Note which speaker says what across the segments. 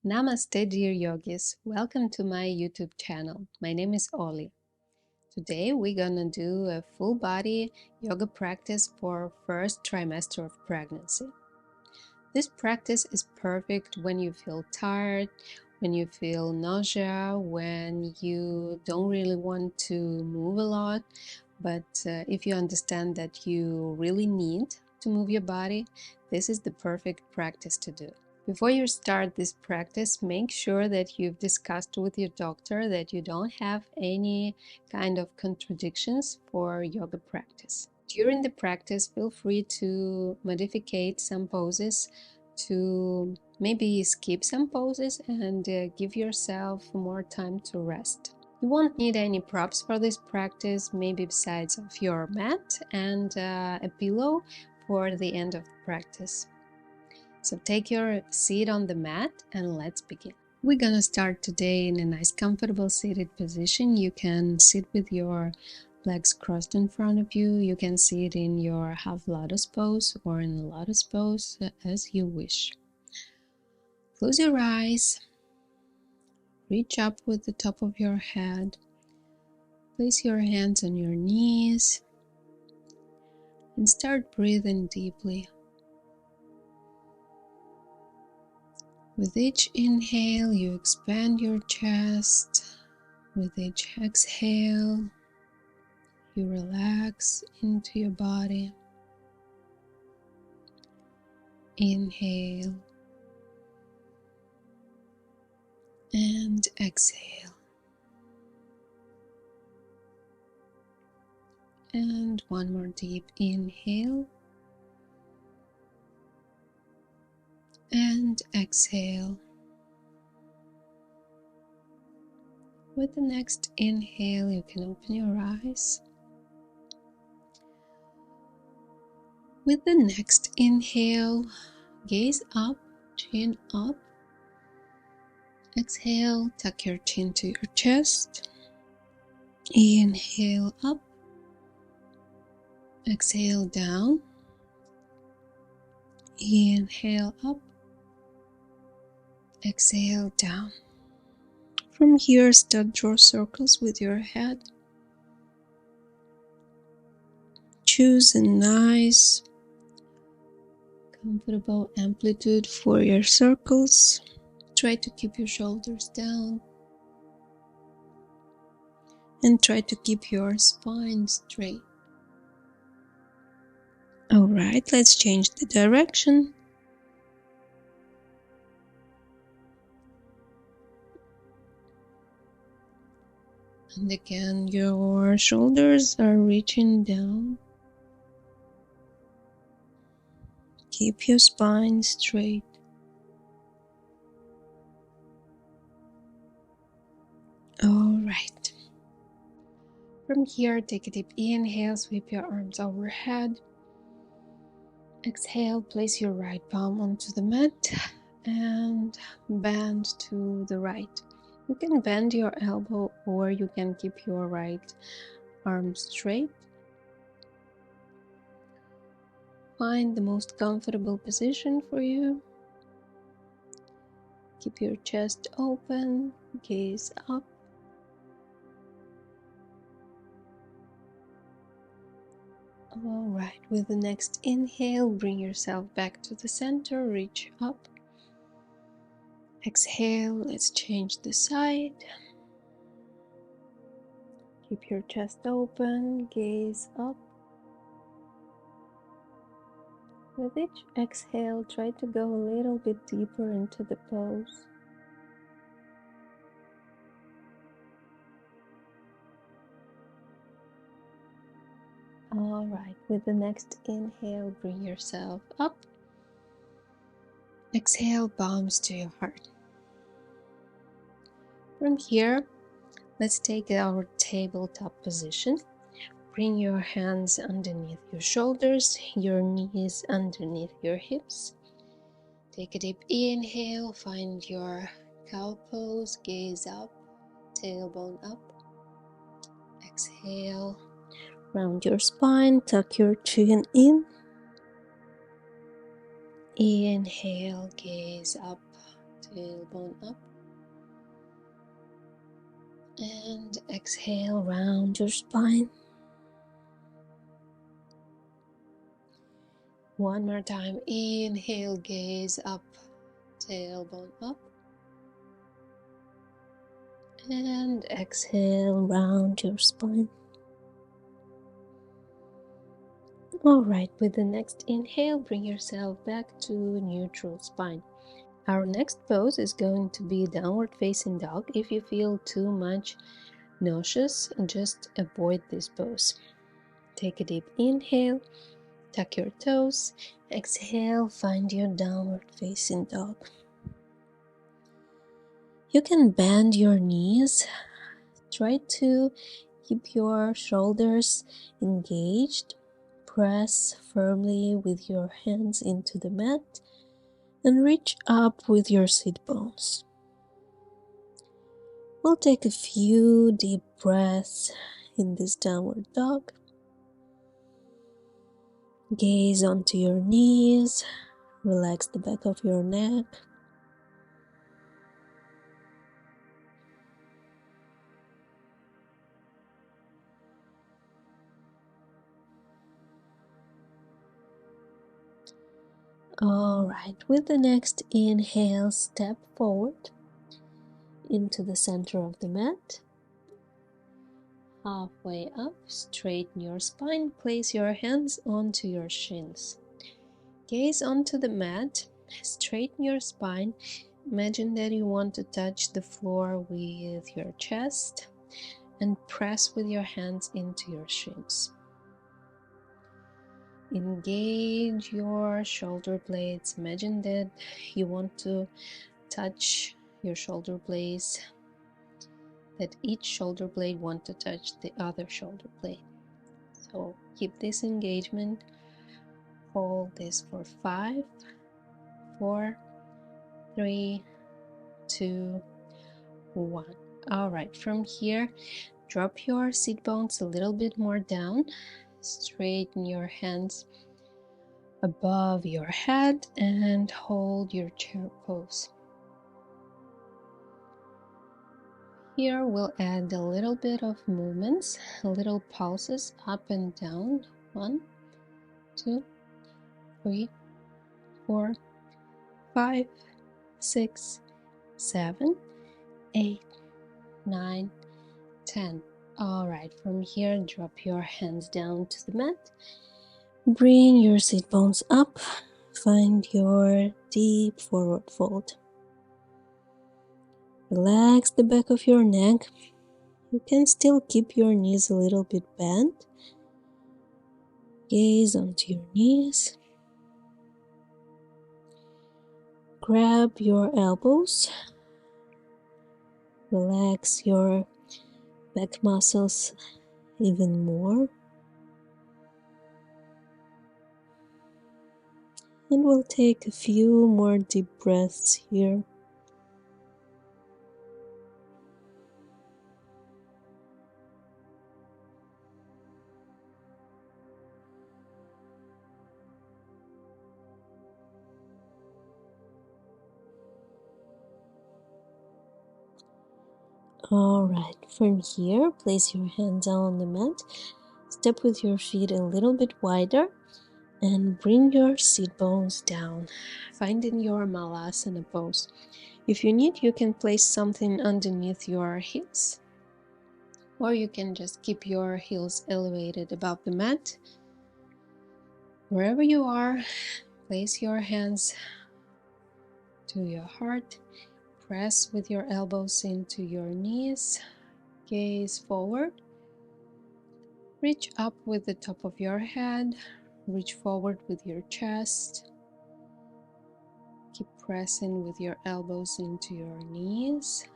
Speaker 1: Namaste, dear yogis. Welcome to my YouTube channel. My name is Oli. Today we're gonna do a full body yoga practice for first trimester of pregnancy. This practice is perfect when you feel tired, when you feel nausea, when you don't really want to move a lot, but if you understand that you really need to move your body, this is the perfect practice to do. Before you start this practice, make sure that you've discussed with your doctor that you don't have any kind of contradictions for yoga practice. During the practice, feel free to modify some poses, to maybe skip some poses and give yourself more time to rest. You won't need any props for this practice, maybe besides of your mat and a pillow for the end of the practice. So take your seat on the mat and let's begin. We're gonna start today in a nice comfortable seated position. You can sit with your legs crossed in front of you. You can sit in your half lotus pose or in a lotus pose as you wish. Close your eyes. Reach up with the top of your head. Place your hands on your knees and start breathing deeply. With each inhale, you expand your chest. With each exhale, you relax into your body. Inhale and exhale. And one more deep inhale and exhale. With the next inhale, you can open your eyes. With the next inhale, gaze up, chin up. Exhale, tuck your chin to your chest. Inhale up. Exhale down. Inhale up. Exhale down. From here, start draw circles with your head. Choose a nice, comfortable amplitude for your circles. Try to keep your shoulders down. And try to keep your spine straight. Alright, let's change the direction. And again, your shoulders are reaching down. Keep your spine straight. Alright. From here, take a deep inhale, sweep your arms overhead. Exhale, place your right palm onto the mat and bend to the right. You can bend your elbow or you can keep your right arm straight. Find the most comfortable position for you. Keep your chest open, gaze up. Alright, with the next inhale, bring yourself back to the center, reach up. Exhale, let's change the side. Keep your chest open, gaze up. With each exhale, try to go a little bit deeper into the pose. Alright, with the next inhale, bring yourself up. Exhale, palms to your heart. From here, let's take our tabletop position. Bring your hands underneath your shoulders, your knees underneath your hips. Take a deep inhale, find your cow pose, gaze up, tailbone up. Exhale, round your spine, tuck your chin in. Inhale, gaze up, tailbone up, and exhale, round your spine. One more time, inhale, gaze up, tailbone up, and exhale, round your spine. Alright, with the next inhale, bring yourself back to neutral spine. Our next pose is going to be downward facing dog. If you feel too much nauseous, just avoid this pose. Take a deep inhale, tuck your toes, exhale, find your downward facing dog. You can bend your knees, try to keep your shoulders engaged, press firmly with your hands into the mat, and reach up with your sit bones. We'll take a few deep breaths in this downward dog. Gaze onto your knees, relax the back of your neck. Alright, with the next inhale, step forward into the center of the mat. Halfway up, straighten your spine, place your hands onto your shins. Gaze onto the mat, straighten your spine. Imagine that you want to touch the floor with your chest and press with your hands into your shins. Engage your shoulder blades. Imagine that you want to touch your shoulder blades, that each shoulder blade wants to touch the other shoulder blade. So keep this engagement. Hold this for 5, 4, 3, 2, 1. Alright, from here, drop your sit bones a little bit more down. Straighten your hands above your head and hold your chair pose. Here we'll add a little bit of movements, little pulses up and down. 1, 2, 3, 4, 5, 6, 7, 8, 9, 10. Alright, from here drop your hands down to the mat. Bring your sit bones up. Find your deep forward fold. Relax the back of your neck. You can still keep your knees a little bit bent. Gaze onto your knees. Grab your elbows. Relax your back muscles even more. And we'll take a few more deep breaths here. Alright, from here, place your hands on the mat, step with your feet a little bit wider, and bring your sit bones down, finding your Malasana pose. If you need, you can place something underneath your heels, or you can just keep your heels elevated above the mat. Wherever you are, place your hands to your heart. Press with your elbows into your knees, gaze forward, reach up with the top of your head, reach forward with your chest, keep pressing with your elbows into your knees,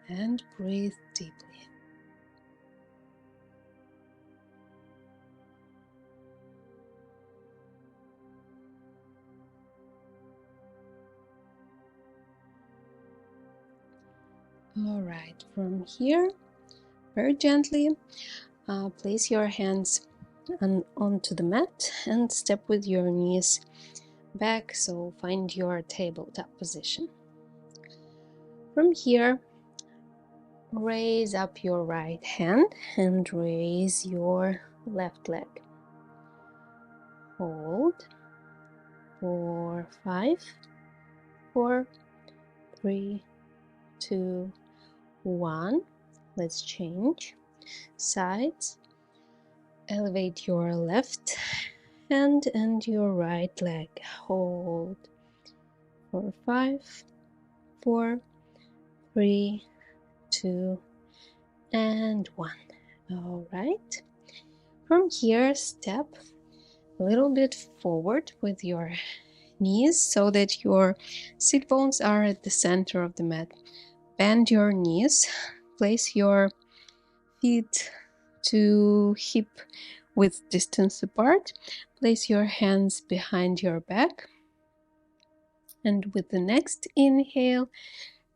Speaker 1: and breathe deeply. Alright, from here, very gently, place your hands onto the mat and step with your knees back, so find your tabletop position. From here, raise up your right hand and raise your left leg. Hold. 4, 5, 4, 3, 2, 1. Let's change sides. Elevate your left hand and your right leg. Hold. 4, 5, 4, 3, 2, and 1. All right. From here, step a little bit forward with your knees so that your sit bones are at the center of the mat. Bend your knees. Place your feet to hip width distance apart. Place your hands behind your back. And with the next inhale,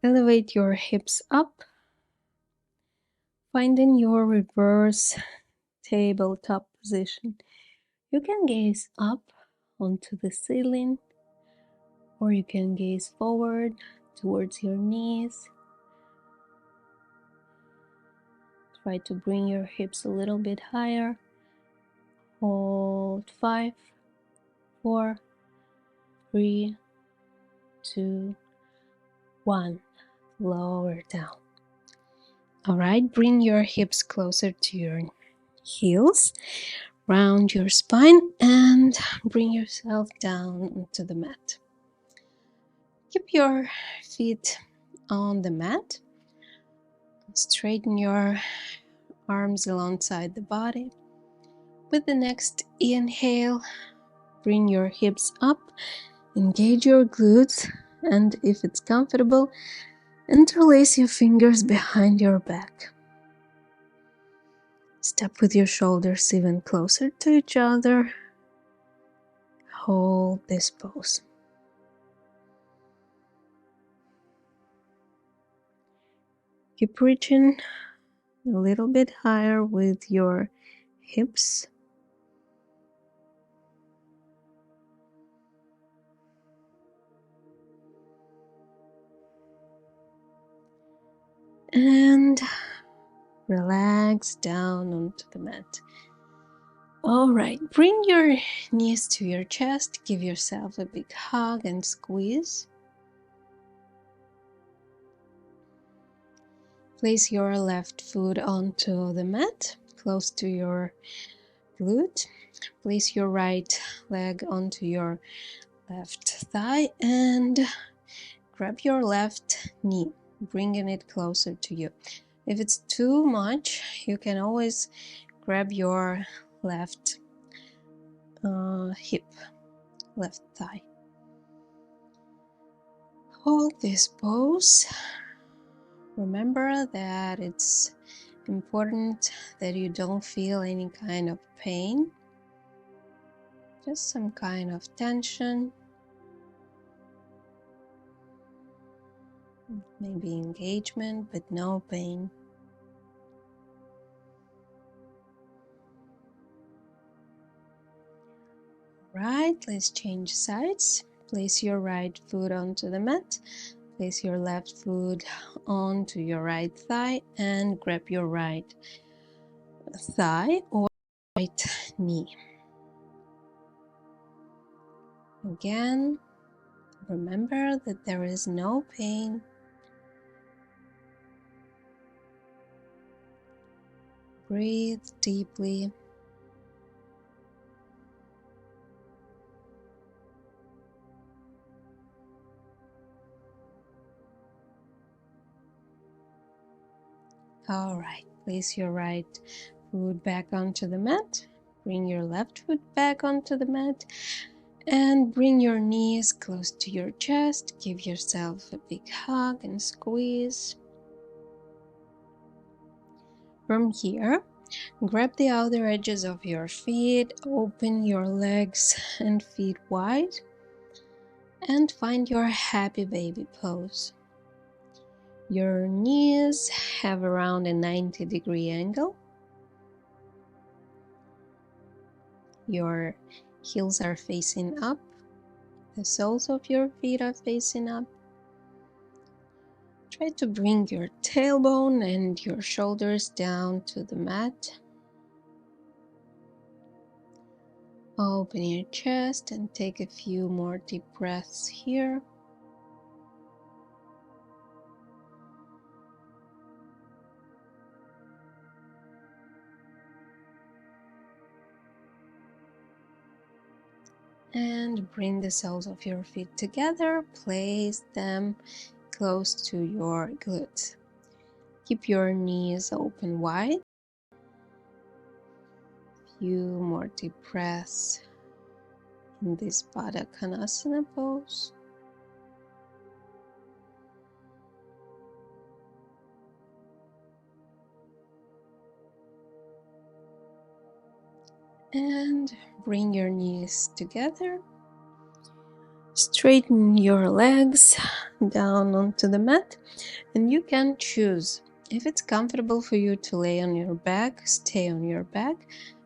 Speaker 1: elevate your hips up, finding your reverse tabletop position. You can gaze up onto the ceiling, or you can gaze forward towards your knees. Try to bring your hips a little bit higher. Hold 5, 4, 3, 2, 1. Lower down. All right, bring your hips closer to your heels. Round your spine and bring yourself down onto the mat. Keep your feet on the mat. Straighten your arms alongside the body. With the next inhale, bring your hips up, engage your glutes, and if it's comfortable, interlace your fingers behind your back. Step with your shoulders even closer to each other. Hold this pose. Keep reaching a little bit higher with your hips. And relax down onto the mat. All right, bring your knees to your chest. Give yourself a big hug and squeeze. Place your left foot onto the mat, close to your glute. Place your right leg onto your left thigh and grab your left knee, bringing it closer to you. If it's too much, you can always grab your left hip, left thigh. Hold this pose. Remember that it's important that you don't feel any kind of pain, just some kind of tension, maybe engagement, but no pain. Right, let's change sides. Place your right foot onto the mat. Place your left foot onto your right thigh and grab your right thigh or right knee. Again, remember that there is no pain. Breathe deeply. All right, place your right foot back onto the mat. Bring your left foot back onto the mat and bring your knees close to your chest. Give yourself a big hug and squeeze. From here, grab the outer edges of your feet, open your legs and feet wide, and find your happy baby pose. Your knees have around a 90-degree angle. Your heels are facing up. The soles of your feet are facing up. Try to bring your tailbone and your shoulders down to the mat. Open your chest and take a few more deep breaths here. And bring the soles of your feet together. Place them close to your glutes. Keep your knees open wide. Few more deep breaths in this Baddha Konasana pose. And bring your knees together. Straighten your legs down onto the mat, and you can choose. If it's comfortable for you to lay on your back, stay on your back.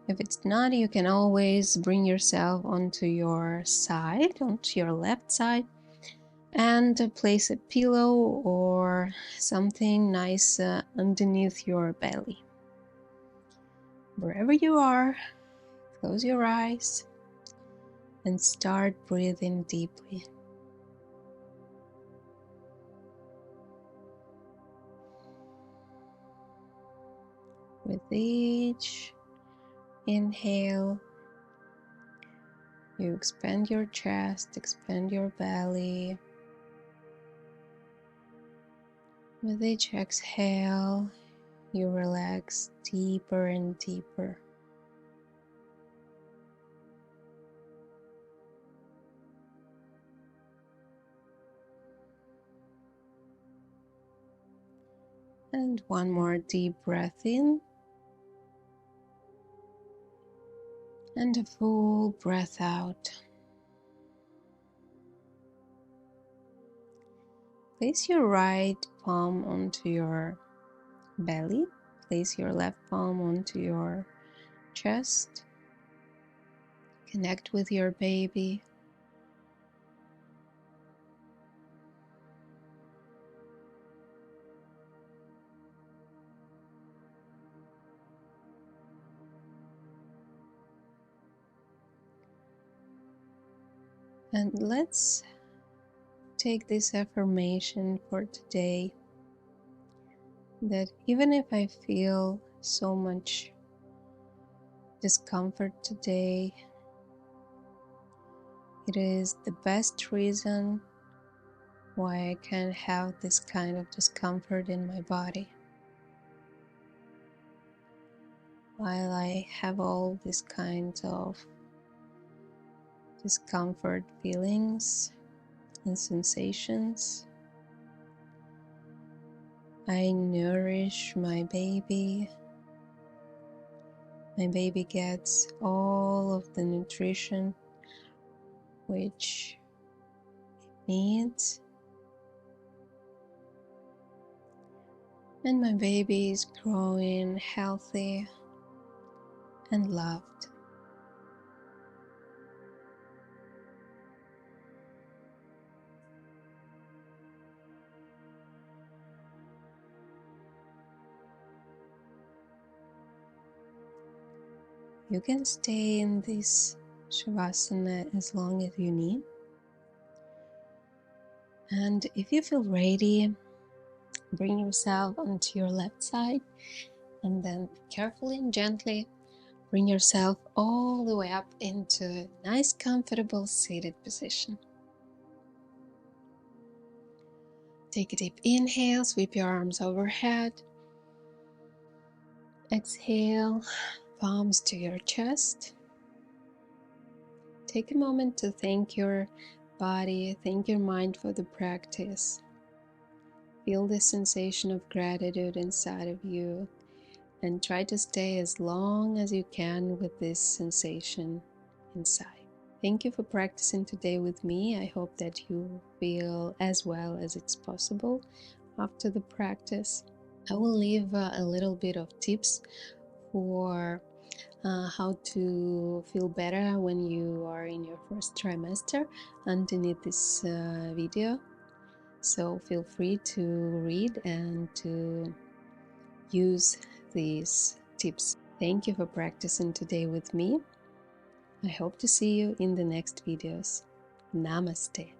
Speaker 1: If it's not, you can always bring yourself onto your side, onto your left side, and place a pillow or something nice underneath your belly. Wherever you are, close your eyes and start breathing deeply. With each inhale, you expand your chest, expand your belly. With each exhale, you relax deeper and deeper. And one more deep breath in. And a full breath out. Place your right palm onto your belly. Place your left palm onto your chest. Connect with your baby. And let's take this affirmation for today, that even if I feel so much discomfort today, it is the best reason why I can have this kind of discomfort in my body. While I have all these kinds of discomfort feelings and sensations, I nourish my baby. My baby gets all of the nutrition which it needs. And my baby is growing healthy and loved. You can stay in this Shavasana as long as you need. And if you feel ready, bring yourself onto your left side and then carefully and gently bring yourself all the way up into a nice, comfortable seated position. Take a deep inhale, sweep your arms overhead. Exhale, palms to your chest. Take a moment to thank your body, thank your mind for the practice. Feel the sensation of gratitude inside of you and try to stay as long as you can with this sensation inside. Thank you for practicing today with me. I hope that you feel as well as it's possible after the practice. I will leave a little bit of tips for how to feel better when you are in your first trimester underneath this video. So feel free to read and to use these tips. Thank you for practicing today with me. I hope to see you in the next videos. Namaste.